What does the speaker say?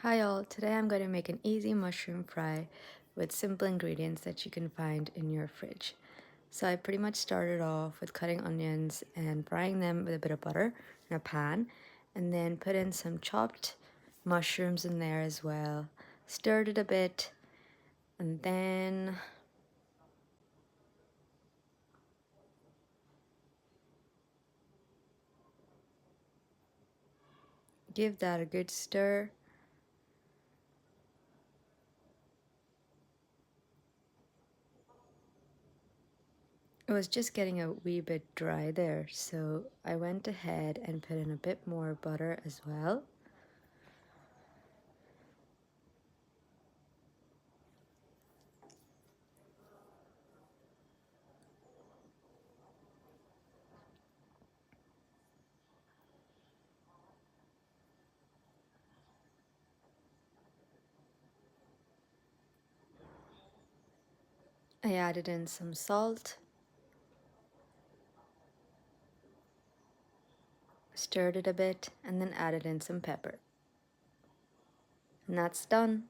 Hi all, today I'm going to make an easy mushroom fry with simple ingredients that you can find in your fridge. So I pretty much started off with cutting onions and frying them with a bit of butter in a pan, and then put in some chopped mushrooms in there as well. Stirred it a bit, and then give that a good stir. It was just getting a wee bit dry there, so I went ahead and put in a bit more butter as well. I added in some salt, stirred it a bit, and then added in some pepper. And that's done.